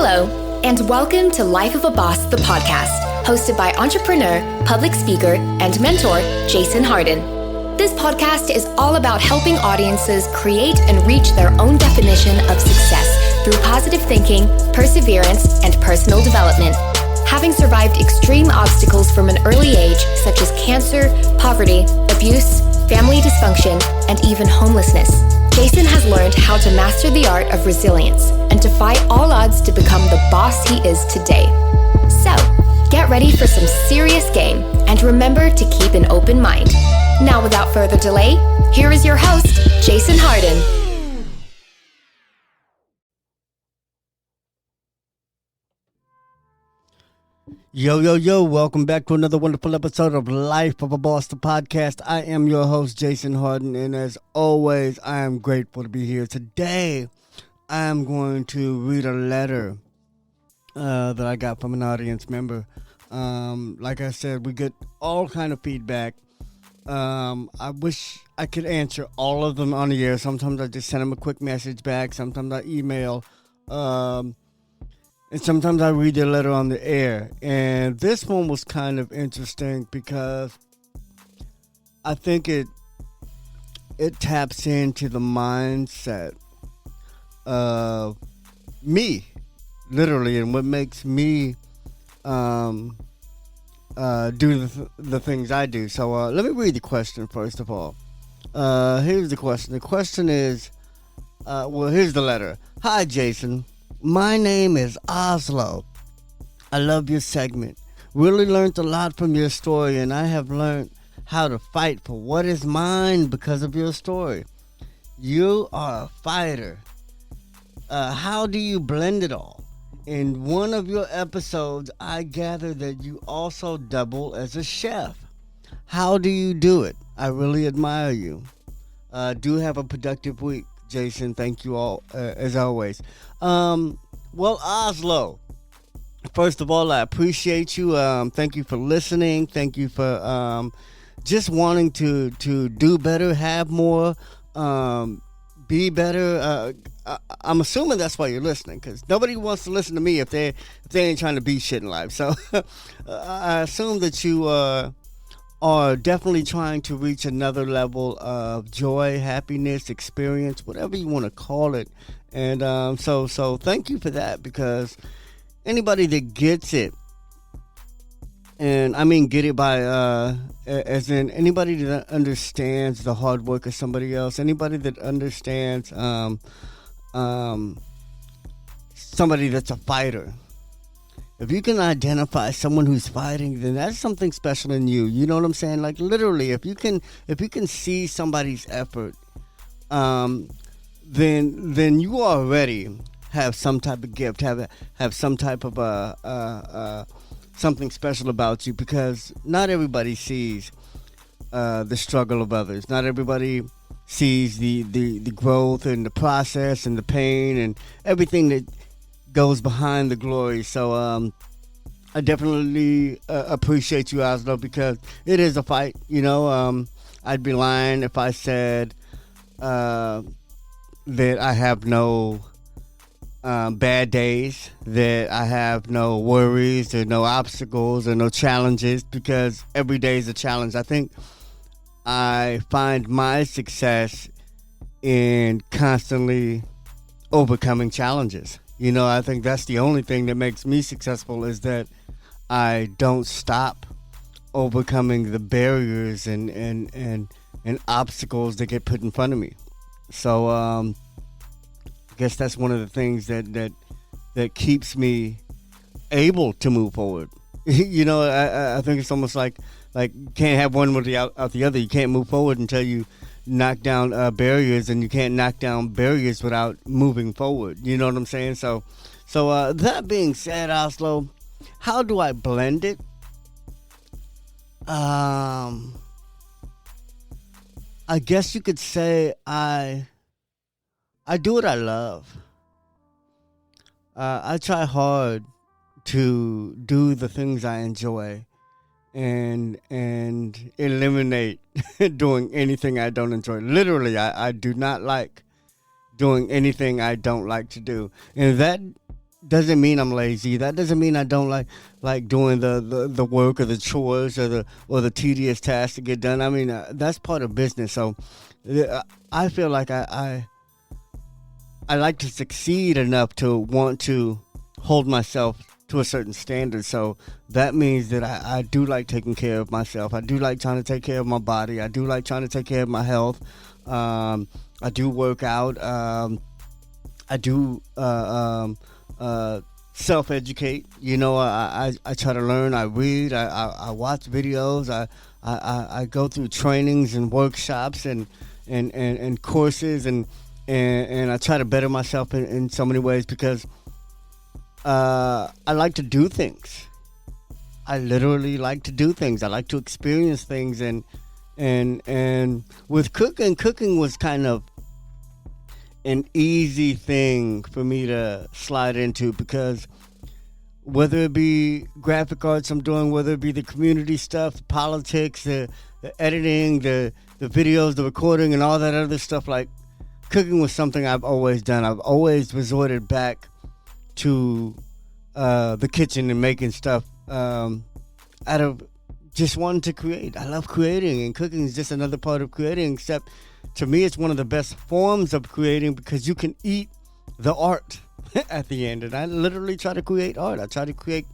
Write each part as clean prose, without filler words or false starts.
Hello, and welcome to Life of a Boss, the podcast, hosted by entrepreneur, public speaker, and mentor, Jason Hardin. This podcast is all about helping audiences create and reach their own definition of success through positive thinking, perseverance, and personal development. Having survived extreme obstacles from an early age, such as cancer, poverty, abuse, family dysfunction, and even homelessness, Jason has learned how to master the art of resilience and defy all odds to become the boss he is today. So, get ready for some serious game and remember to keep an open mind. Now, without further delay, here is your host, Jason Hardin. Yo, welcome back to another wonderful episode of Life of a Boss, the podcast. I am your host, Jason Hardin, and as always, I am grateful to be here. Today, I am going to read a letter that I got from an audience member. Like I said, we get all kind of feedback. I wish I could answer all of them on the air. Sometimes I just send them a quick message back. Sometimes I email. And sometimes I read their letter on the air. And this one was kind of interesting because I think it taps into the mindset of me, literally, and what makes me do the things I do. So let me read the question first of all. Here's the question. The question is, here's the letter. Hi, Jason. My name is Oslo. I love your segment. Really learned a lot from your story, and I have learned how to fight for what is mine because of your story. You are a fighter. How do you blend it all? In one of your episodes, I gather that you also double as a chef. How do you do it? I really admire you. Do have a productive week. Jason, thank you all, as always. Well, Oslo, first of all, I appreciate you. Thank you for listening. Thank you for just wanting to do better, have more, be better. I'm assuming that's why you're listening, because nobody wants to listen to me if they ain't trying to be shit in life. So I assume that you are definitely trying to reach another level of joy, happiness, experience, whatever you want to call it. And so thank you for that, because anybody that gets it, and I mean get it by as in anybody that understands the hard work of somebody else, anybody that understands somebody that's a fighter. If you can identify someone who's fighting, then that's something special in you. You know what I'm saying? Like literally, if you can see somebody's effort, then you already have some type of gift, have some type of something special about you, because not everybody sees the struggle of others. Not everybody sees the growth and the process and the pain and everything that goes behind the glory. So I definitely appreciate you, Oslo, because it is a fight. You know, I'd be lying if I said that I have no bad days, that I have no worries or no obstacles or no challenges, because every day is a challenge. I think I find my success in constantly overcoming challenges. You know, I think that's the only thing that makes me successful, is that I don't stop overcoming the barriers and obstacles that get put in front of me. So I guess that's one of the things that keeps me able to move forward. You know, I think it's almost like you can't have one without the other. You can't move forward until you knock down barriers, and you can't knock down barriers without moving forward. You know what I'm saying? So that being said, Oslo, how do I blend it? I guess you could say I do what I love. I try hard to do the things I enjoy, and eliminate doing anything I don't enjoy. Literally, I do not like doing anything I don't like to do. And that doesn't mean I'm lazy. That doesn't mean I don't like doing the work or the chores or the tedious tasks to get done. I mean, that's part of business. So I feel like I like to succeed enough to want to hold myself to a certain standard. So that means that I do like taking care of myself. I do like trying to take care of my body. I do like trying to take care of my health. I do work out. I do self-educate. You know, I try to learn. I read. I watch videos. I go through trainings and workshops and courses and I try to better myself in so many ways because I like to do things. I literally like to do things. I like to experience things and with cooking was kind of an easy thing for me to slide into because whether it be graphic arts I'm doing, whether it be the community stuff, the politics, the editing, the videos, the recording, and all that other stuff, like cooking was something I've always done. I've always resorted back to the kitchen and making stuff out of just wanting to create. I love creating, and cooking is just another part of creating, except to me it's one of the best forms of creating because you can eat the art at the end. And I literally try to create art. I try to create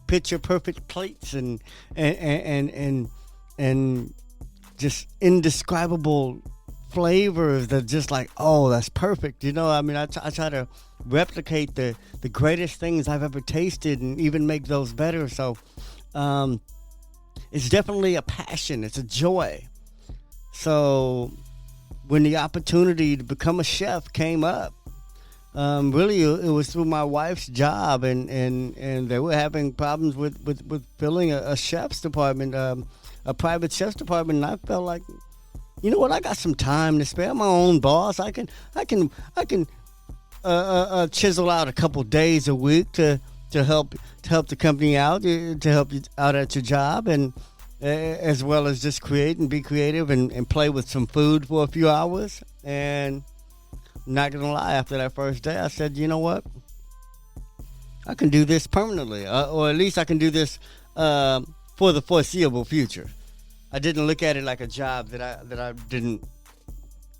picture perfect plates and just indescribable flavors that just like, oh, that's perfect. You know, I mean, I try to replicate the greatest things I've ever tasted and even make those better. So it's definitely a passion. It's a joy. So when the opportunity to become a chef came up, really it was through my wife's job, and they were having problems with filling a chef's department, a private chef's department, and I felt like, you know what, I got some time to spare. I'm my own boss. I can chisel out a couple days a week to help the company out, to help you out at your job, and as well as just create and be creative and play with some food for a few hours. And not gonna lie, after that first day, I said, you know what, I can do this permanently, or at least I can do this for the foreseeable future. I didn't look at it like a job that I didn't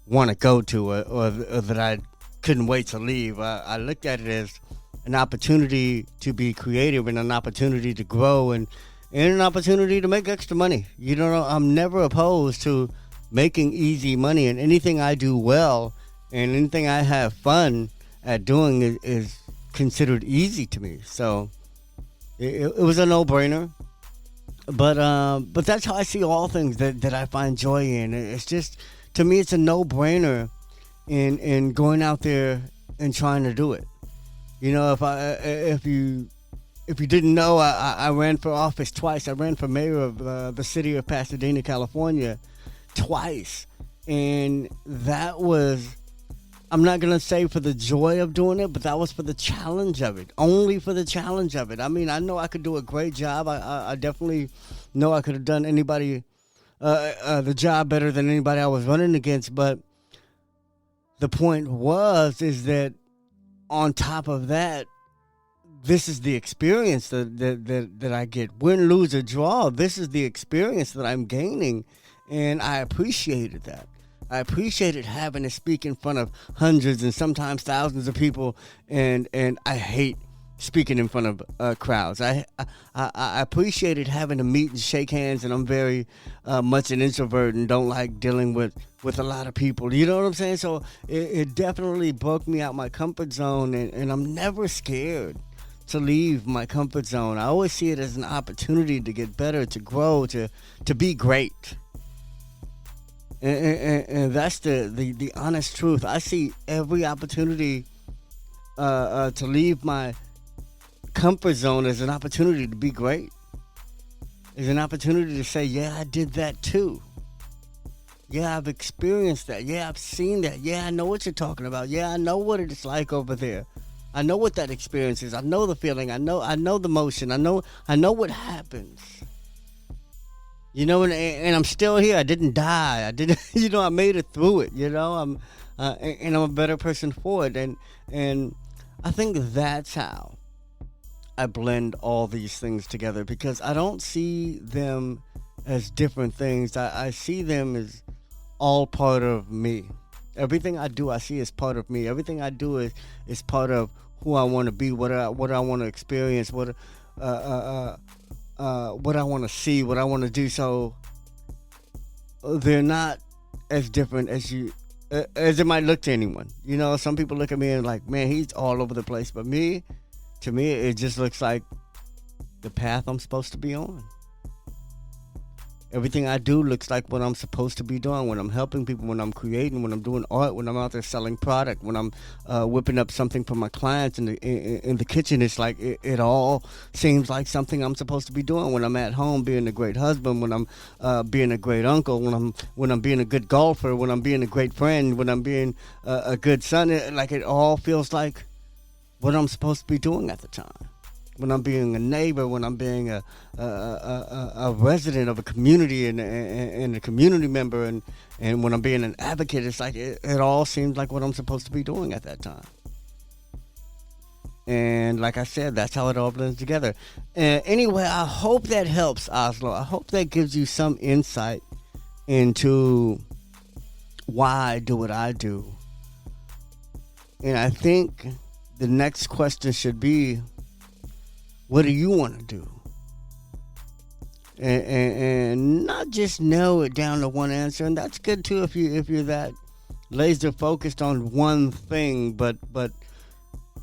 want to go to, or that I couldn't wait to leave. I looked at it as an opportunity to be creative and an opportunity to grow and an opportunity to make extra money. You know, I'm never opposed to making easy money, and anything I do well and anything I have fun at doing is considered easy to me. So it was a no-brainer. But that's how I see all things that I find joy in. It's just, to me, it's a no-brainer in going out there and trying to do it. You know, if you didn't know, I ran for office twice. I ran for mayor of the city of Pasadena, California, twice, and that was, I'm not gonna say for the joy of doing it, but that was for the challenge of it. Only for the challenge of it. I mean, I know I could do a great job. I definitely know I could have done anybody the job better than anybody I was running against. But the point is that on top of that, this is the experience that I get. Win, lose, or draw. This is the experience that I'm gaining, and I appreciated that. I appreciated having to speak in front of hundreds and sometimes thousands of people, and I hate speaking in front of crowds. I appreciated having to meet and shake hands, and I'm very much an introvert and don't like dealing with a lot of people. You know what I'm saying? So it definitely broke me out my comfort zone, and I'm never scared to leave my comfort zone. I always see it as an opportunity to get better, to grow, to be great. And that's the honest truth. I see every opportunity to leave my comfort zone as an opportunity to be great. As an opportunity to say, yeah, I did that too. Yeah, I've experienced that. Yeah, I've seen that. Yeah, I know what you're talking about. Yeah, I know what it's like over there. I know what that experience is. I know the feeling. I know the motion. I know what happens. You know, and I'm still here. I didn't die. I didn't. You know, I made it through it. You know, and I'm a better person for it. And I think that's how I blend all these things together because I don't see them as different things. I see them as all part of me. Everything I do, I see as part of me. Everything I do is part of who I want to be, what I want to experience, what I want to see, what I want to do. So they're not as different as it might look to anyone. You know, some people look at me and like, man, he's all over the place. But to me, it just looks like the path I'm supposed to be on. Everything I do looks like what I'm supposed to be doing. When I'm helping people, when I'm creating, when I'm doing art, when I'm out there selling product, when I'm whipping up something for my clients in the kitchen, it's like it all seems like something I'm supposed to be doing. When I'm at home, being a great husband, when I'm being a great uncle, when I'm being a good golfer, when I'm being a great friend, when I'm being a good son, it all feels like what I'm supposed to be doing at the time. When I'm being a neighbor, when I'm being a resident of a community and a community member, and when I'm being an advocate, it's like it all seems like what I'm supposed to be doing at that time. And like I said, that's how it all blends together. Anyway, I hope that helps, Oslo. I hope that gives you some insight into why I do what I do. And I think the next question should be, what do you want to do? And not just narrow it down to one answer, and that's good too if you're that laser focused on one thing. But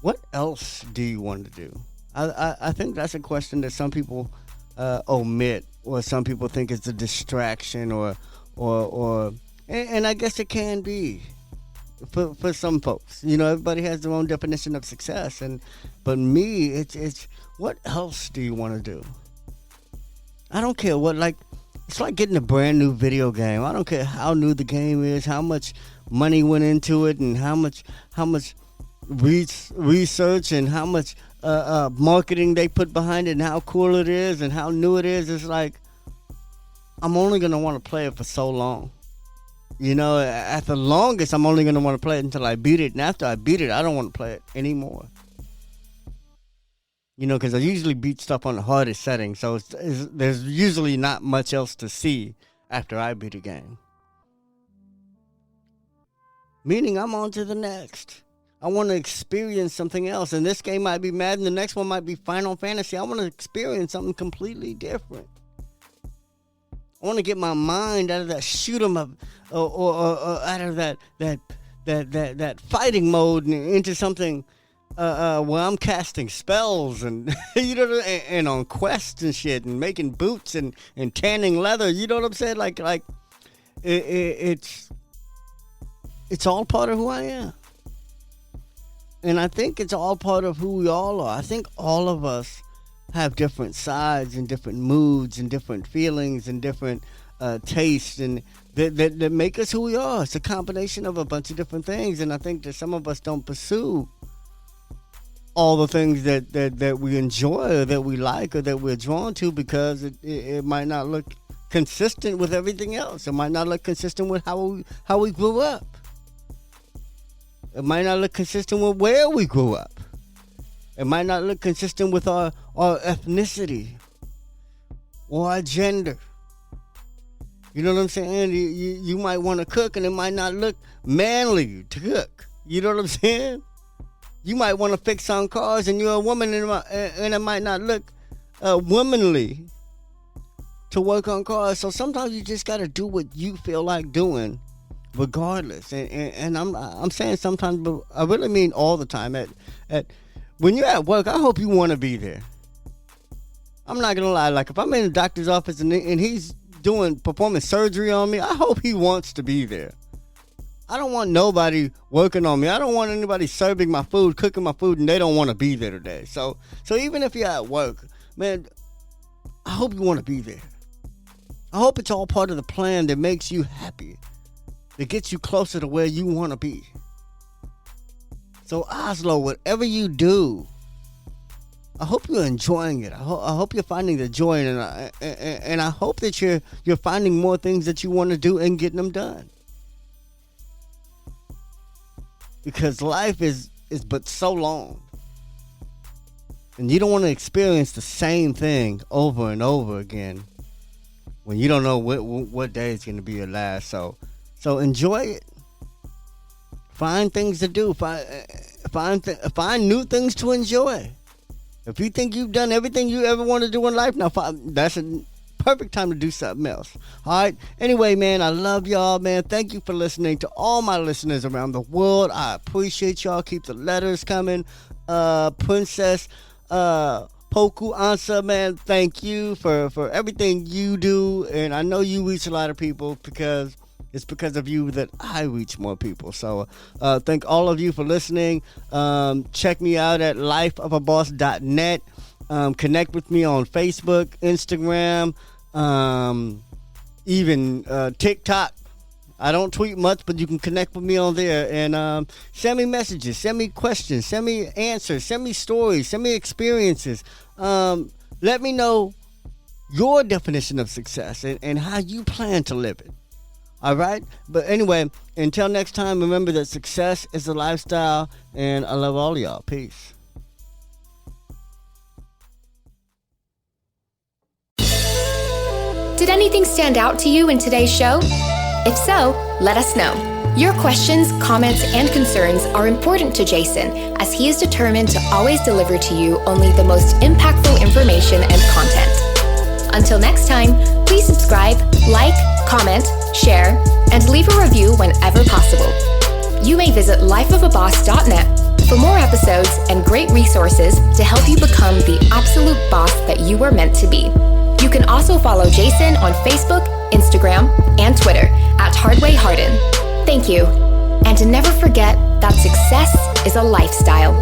what else do you want to do? I think that's a question that some people omit, or some people think it's a distraction, or and I guess it can be. For some folks, you know, everybody has their own definition of success, but me, it's what else do you want to do? I don't care what, it's like getting a brand new video game. I don't care how new the game is, how much money went into it, and how much research and how much marketing they put behind it, and how cool it is, and how new it is. It's like I'm only gonna want to play it for so long. You know, at the longest, I'm only going to want to play it until I beat it. And after I beat it, I don't want to play it anymore. You know, because I usually beat stuff on the hardest setting. So there's usually not much else to see after I beat a game. Meaning I'm on to the next. I want to experience something else. And this game might be Madden. The next one might be Final Fantasy. I want to experience something completely different. I want to get my mind out of that shoot 'em up, or out of that fighting mode and into something where I'm casting spells and you know, and on quests and shit, and making boots and tanning leather. You know what I'm saying? Like it's all part of who I am, and I think it's all part of who we all are. I think all of us have different sides and different moods and different feelings and different tastes, and that make us who we are. It's a combination of a bunch of different things, and I think that some of us don't pursue all the things that we enjoy or that we like or that we're drawn to because it might not look consistent with everything else. It might not look consistent with how we grew up. It might not look consistent with where we grew up. It might not look consistent with our ethnicity or our gender. You know what I'm saying? You might want to cook, and it might not look manly to cook. You know what I'm saying? You might want to fix on cars, and you're a woman, and it might not look womanly to work on cars. So sometimes you just got to do what you feel like doing, regardless. And I'm saying sometimes, but I really mean all the time. When you're at work, I hope you want to be there. I'm not going to lie. Like, if I'm in the doctor's office and he's performing surgery on me, I hope he wants to be there. I don't want nobody working on me. I don't want anybody serving my food, cooking my food, and they don't want to be there today. So even if you're at work, man, I hope you want to be there. I hope it's all part of the plan that makes you happy, that gets you closer to where you want to be. So Oslo, whatever you do, I hope you're enjoying it. I hope you're finding the joy in it, and I hope that you're finding more things that you want to do and getting them done. Because life is but so long. And you don't want to experience the same thing over and over again when you don't know what day is going to be your last. So enjoy it. Find things to do. Find new things to enjoy. If you think you've done everything you ever want to do in life, now that's a perfect time to do something else. All right. Anyway, man, I love y'all, man. Thank you for listening. To all my listeners around the world, I appreciate y'all. Keep the letters coming. Princess Poku Ansa, man, thank you for everything you do. And I know you reach a lot of people because it's because of you that I reach more people. So thank all of you for listening. Check me out at lifeofaboss.net. Connect with me on Facebook, Instagram, even TikTok. I don't tweet much, but you can connect with me on there and send me messages, send me questions, send me answers, send me stories, send me experiences. Let me know your definition of success and how you plan to live it. All right? But anyway, until next time, remember that success is a lifestyle, and I love all of y'all. Peace. Did anything stand out to you in today's show? If so, let us know. Your questions, comments, and concerns are important to Jason, as he is determined to always deliver to you only the most impactful information and content. Until next time, please subscribe, like, comment, share, and leave a review whenever possible. You may visit lifeofaboss.net for more episodes and great resources to help you become the absolute boss that you were meant to be. You can also follow Jason on Facebook, Instagram, and Twitter at Hardway Hardin. Thank you. And to never forget that success is a lifestyle.